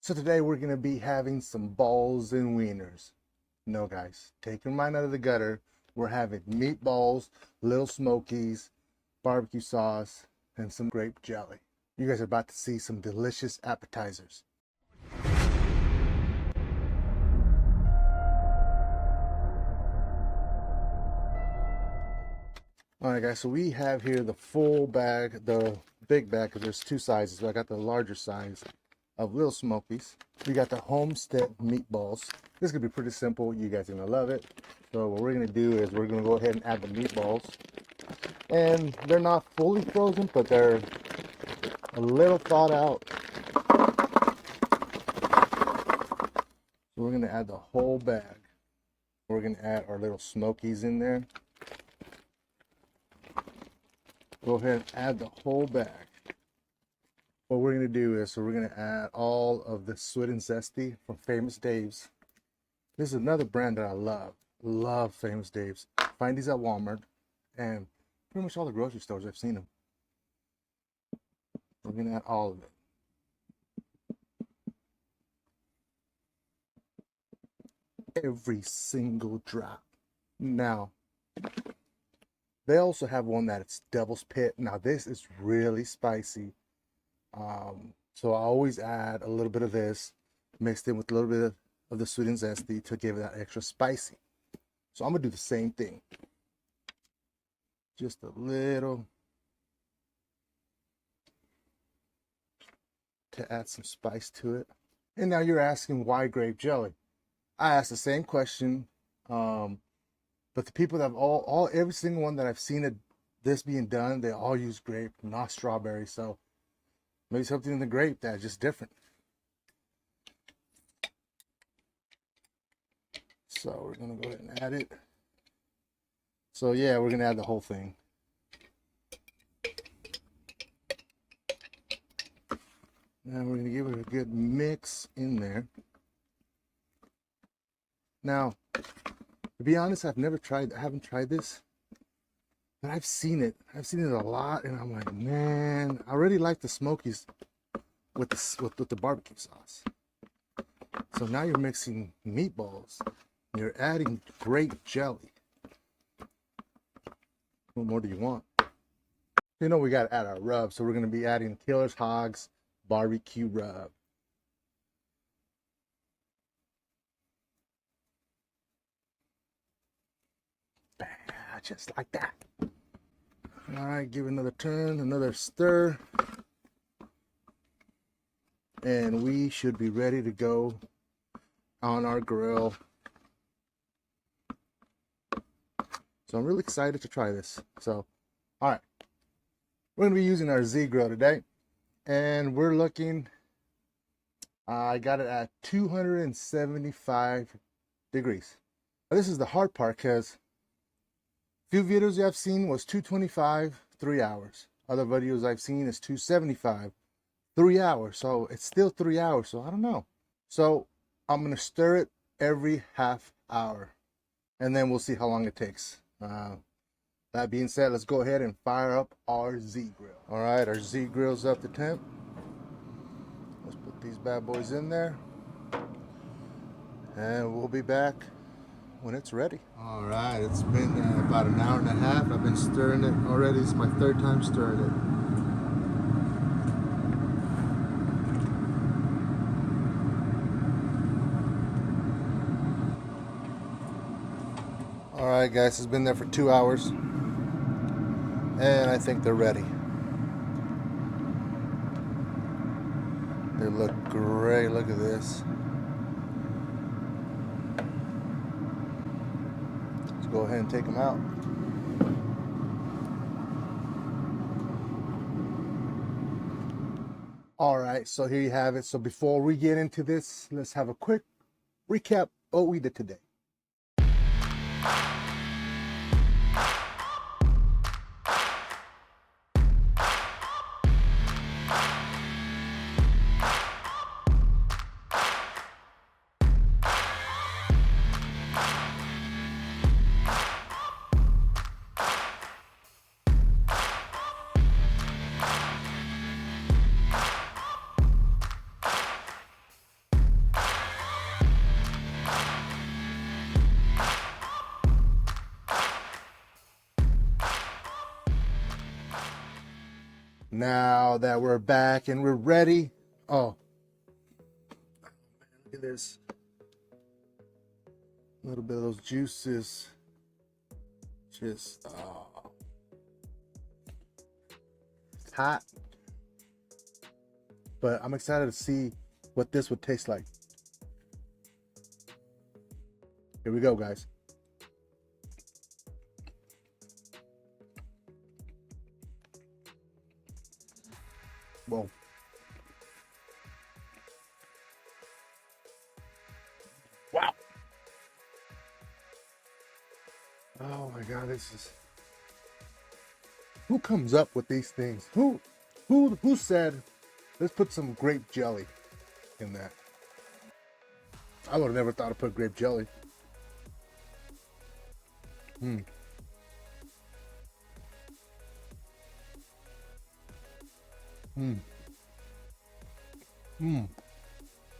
So today we're going to be having some balls and wieners. No guys, take your mind out of the gutter. We're having meatballs, little smokies, barbecue sauce, and some grape jelly. You guys are about to see some delicious appetizers. Alright guys, so we have here the full bag, the big bag, because there's two sizes. So I got the larger size of little smokies. We got the homestead meatballs. This is gonna be pretty simple. You guys are gonna love it. So what we're gonna do is we're gonna go ahead and add the meatballs, and they're not fully frozen, but they're a little thawed out. So we're gonna add the whole bag. We're gonna add our little smokies in there. Go ahead and add the whole bag. What we're going to do is, we're going to add all of the Sweet and Zesty from Famous Dave's. This is another brand that I love Famous Dave's. Find these at Walmart and pretty much all the grocery stores. I've seen them. We're going to add all of it. Every single drop. Now, they also have one that it's Devil's Pit. Now this is really spicy. So I always add a little bit of this mixed in with a little bit of the Sweet and Zesty to give it that extra spicy. So I'm gonna do the same thing. Just a little to add some spice to it. And now you're asking, why grape jelly? I asked the same question. But the people that have every single one that I've seen this being done, they all use grape, not strawberry. So maybe something in the grape that's just different. So we're gonna go ahead and add it. So yeah, we're gonna add the whole thing. Now we're gonna give it a good mix in there. Now, to be honest, I haven't tried this, but I've seen it. I've seen it a lot, and I'm like, man, I really like the smokies with the barbecue sauce. So now you're mixing meatballs. You're adding grape jelly. What more do you want? You know we got to add our rub, so we're going to be adding Killer's Hogs barbecue rub. Just like that. All right, give it another turn, another stir, and we should be ready to go on our grill. So I'm really excited to try this. So, all right, we're gonna be using our zgrill today, and we're looking, I got it at 275 degrees. Now, this is the hard part, because few videos I've seen was 225, 3 hours. Other videos I've seen is 275, 3 hours. So it's still 3 hours. So I don't know. So I'm going to stir it every half hour, and then we'll see how long it takes. That being said, let's go ahead and fire up our zgrill. All right, our zgrill's up to temp. Let's put these bad boys in there, and we'll be back when it's ready. All right, it's been about an hour and a half. I've been stirring it already. It's my third time stirring it. All right, guys, it's been there for 2 hours, and I think they're ready. They look great. Look at this. Go ahead and take them out. All right, so here you have it. So before we get into this, let's have a quick recap of what we did today. Now that we're back and we're ready. Oh, look at this. A little bit of those juices. Just, oh. It's hot. But I'm excited to see what this would taste like. Here we go, guys. Whoa. Wow. Oh my God, this is... Who comes up with these things? Who said, let's put some grape jelly in that? I would have never thought to put grape jelly. Mmm. Mmm. Mmm.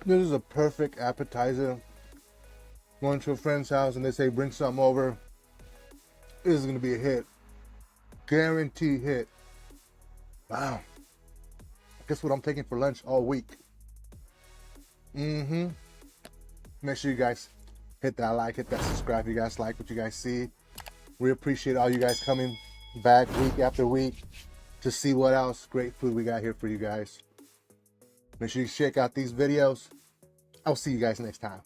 This is a perfect appetizer. Going to a friend's house and they say bring something over. This is gonna be a hit. Guaranteed hit. Wow. Guess what I'm taking for lunch all week? Mm-hmm. Make sure you guys hit that like, hit that subscribe if you guys like what you guys see. We appreciate all you guys coming back week after week to see what else great food we got here for you guys. Make sure you check out these videos. I'll see you guys next time.